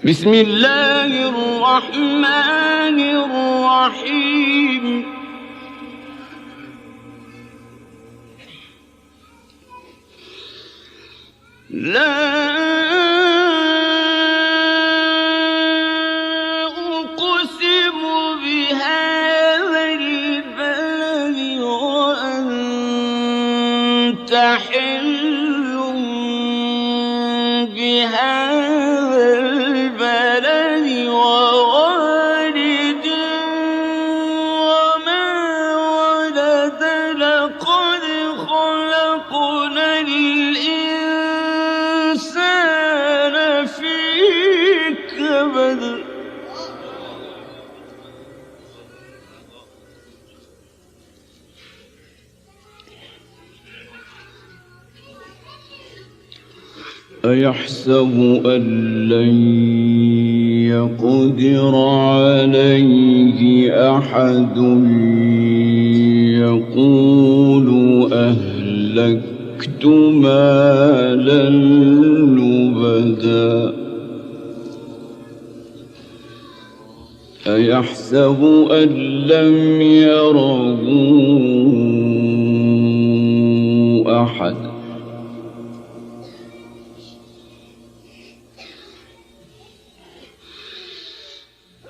بسم الله الرحمن الرحيم. لا أقسم بهذا البلد وأنت حل بهذا البلد ووالد وما ولد لقد خلقنا الإنسان في كبد. أيحسب أن لن يقدر عليه أحد يقول أهلكت مالا لبدا أيحسب أن لم يره أحد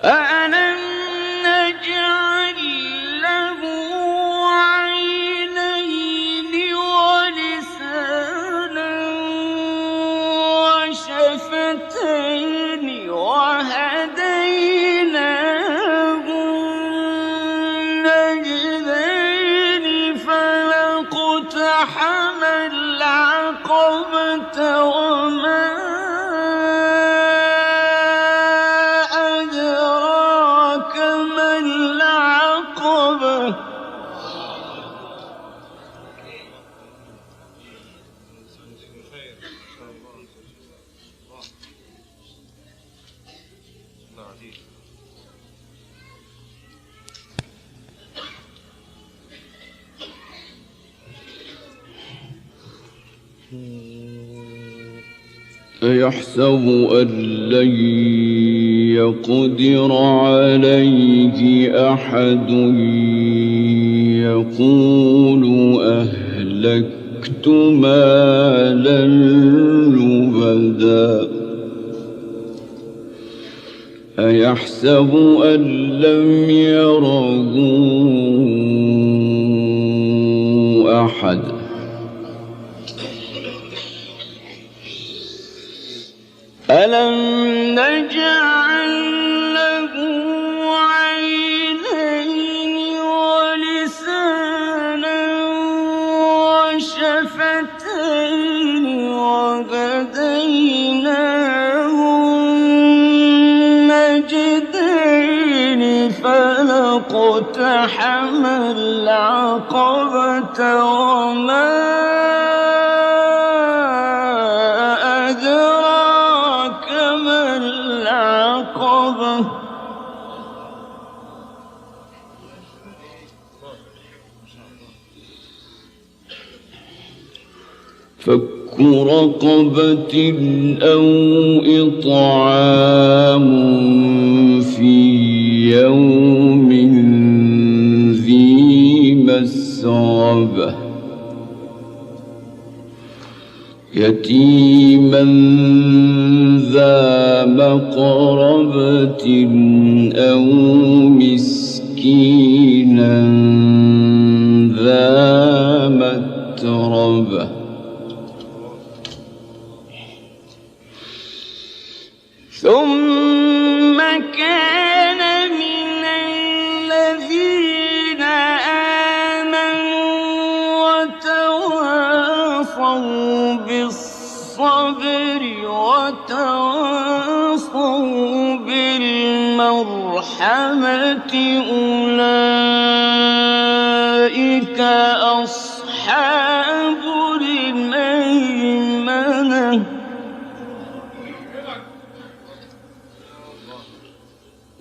أَلَمْ نَجْعَل لَّهُ عَيْنَيْنِ وَلِسَانًا وَشَفَتَيْنِ وَهَدَيْنَاهُ النَّجْدَيْنِ فَلَاقْتَحَمَ الْعَقَبَةَ وَمَا أيحسب أن لن يقدر عليه أحد يقول أهلكت مالا لبدا أيحسب أن لم يره أحد ألم نجعل له عينين ولسانا وشفتين وهديناه النجدين فلاقتحم العقبة وما فك رقبة أو إطعام في يوم ذي مسغبة يتيما ذا مقربة أو مسكينا ذا متربة ثم كان من الذين آمنوا وتواصوا بالصبر وتواصوا بالمرحمة أولئك أصحاب الميمنة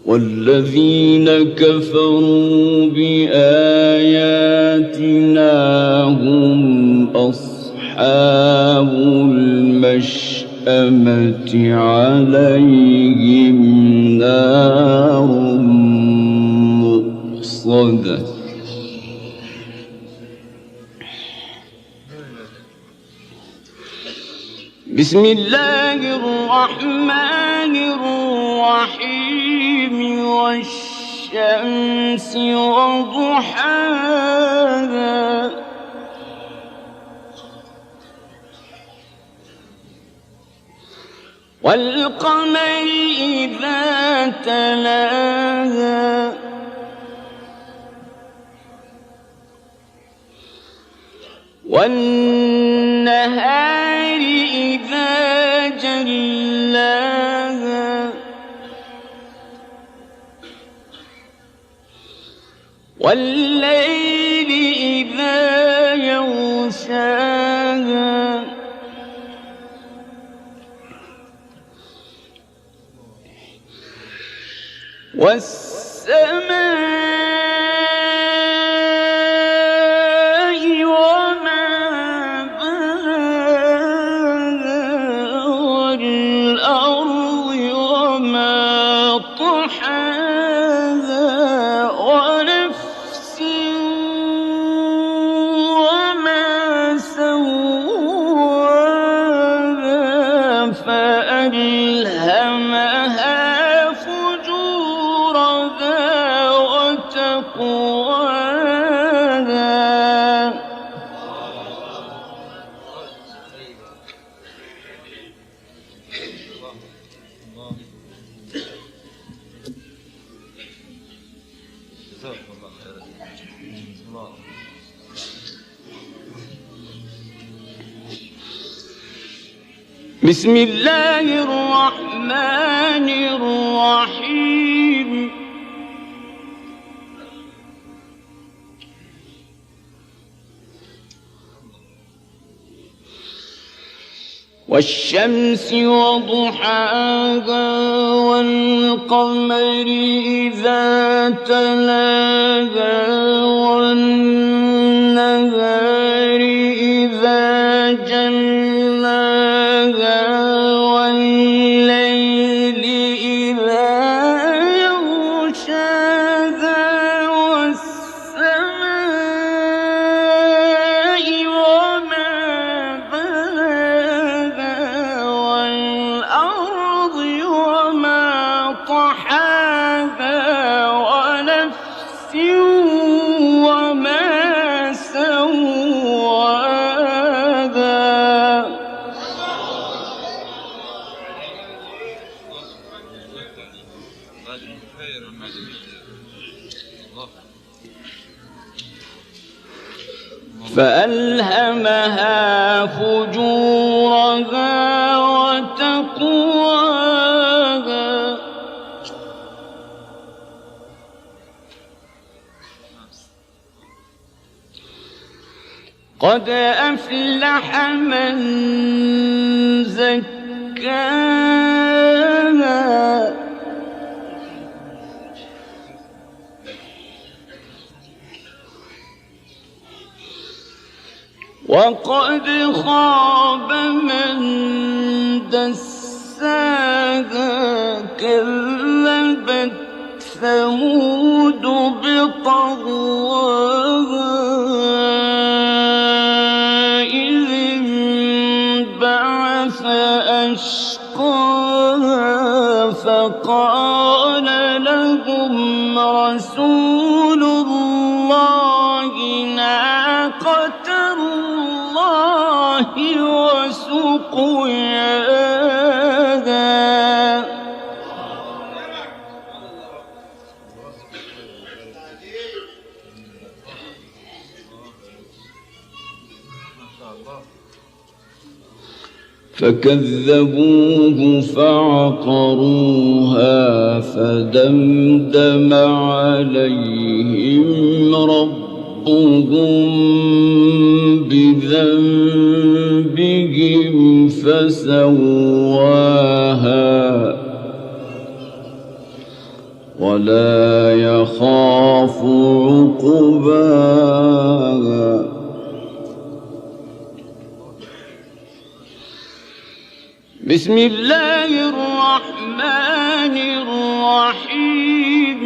والذين كفروا بآياتنا هم أصحاب المشأمة المشأمة عليهم نار مؤصدة بسم الله الرحمن الرحيم والشمس وضحاها والقمر إذا تلاها والنهار إذا جلاها والليل إذا يغشاها والسماء وما بناها والأرض وما طحاها ونفس وما سواها فألهمها بسم الله الرحمن الرحيم والشمس وضحاها والقمر إذا تلاها والنهار إذا جلاها والليل إذا يغشاها والسماء وما بناها والأرض وما طحاها ونفس وما سواها فألهمها فجورها وتقواها قد أفلح من زكاها وقد خاب من دساها كذبت ثمود بطغواها إذ انبعث أشقاها فقال لهم رسول الله ناقة الله وسقياها فكذبوه فعقروها فدمدم عليهم ربهم بذنبهم فسواها ولا يخاف عقباها بسم بسم الله الرحمن الرحيم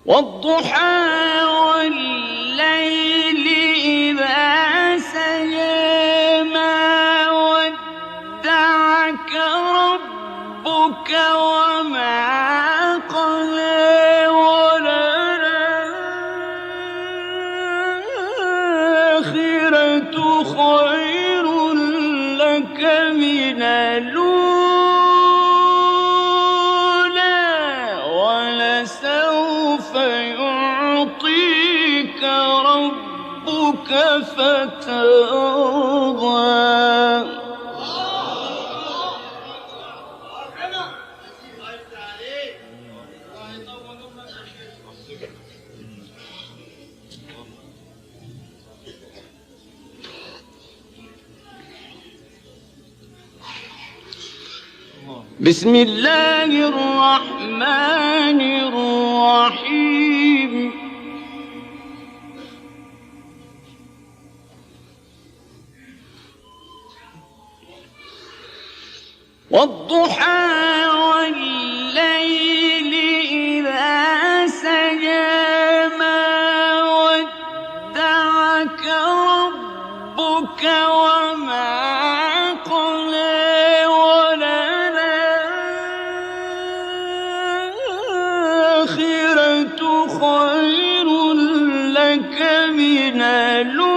والضحى والليل إذا سجى ما ودعك ربك وما قلى وللآخرة خير لك من الأولى ولسوف يعطيك ربك فترضى بسم الله الرحمن الرحيم والضحى والليل إذا سجى ما ودعك ربك وما قلى خير لك من الأولى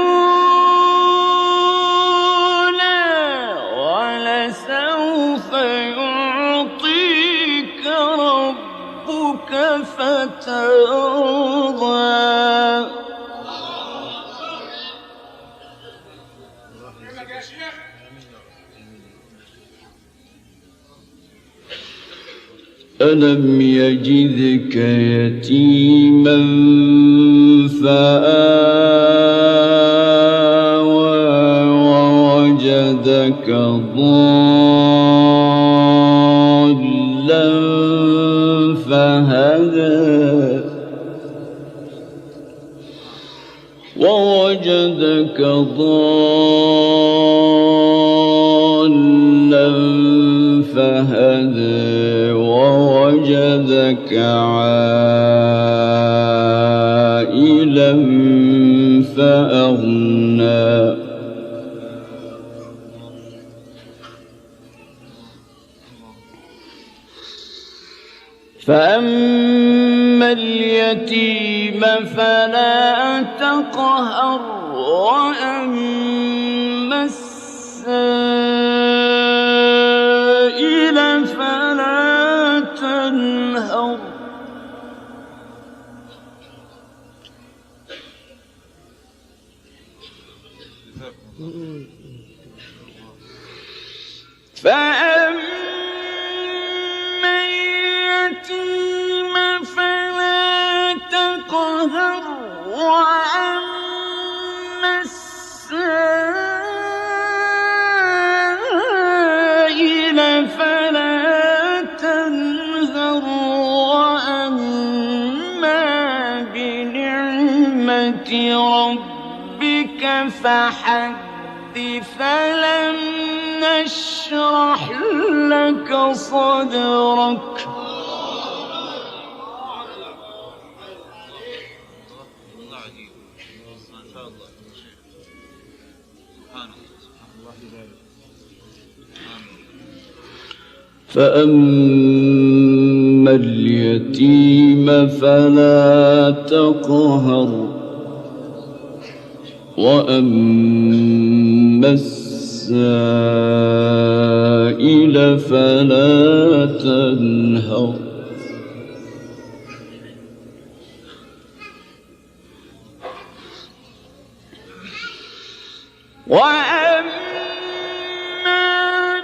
ولسوف يعطيك ربك فترضى ألم يجدك يتيما فآوى ووجدك ضالا فهدى ووجدك ضالا فهدى ووجدك عائلا فأغنى فأما اليتيم فلا تقهر وأما السائل فلا تنهر فأما اليتيم فلا تقهر وأما السائل فلا تنهر وأما بنعمة ربك فحدث فلم نشرح لك صدرك فأما اليتيم فلا تقهر وأما السائل فلا تنهر وأما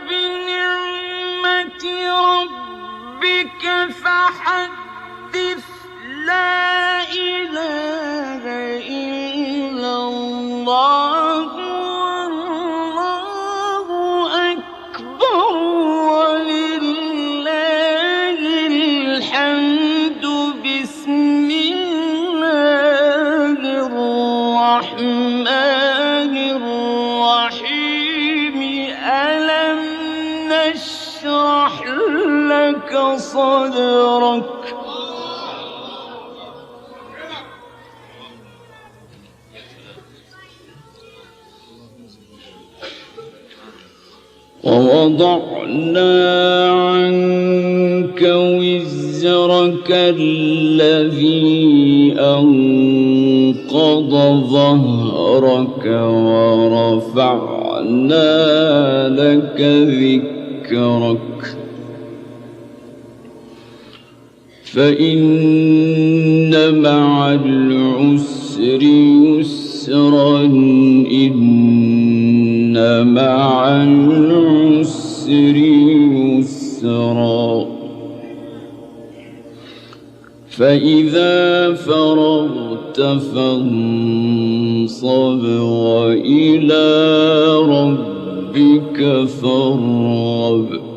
بنعمة ربك فحدث لا إله إلا الله والله أكبر ولله الحمد بسم الله الرحمن صدرك ووضعنا عنك وزرك الذي أنقض ظهرك ورفعنا لك ذكرك فإن مع العسر يسرا إن مع العسر يسرا فإذا فرغت فانصب وإلى ربك فارغب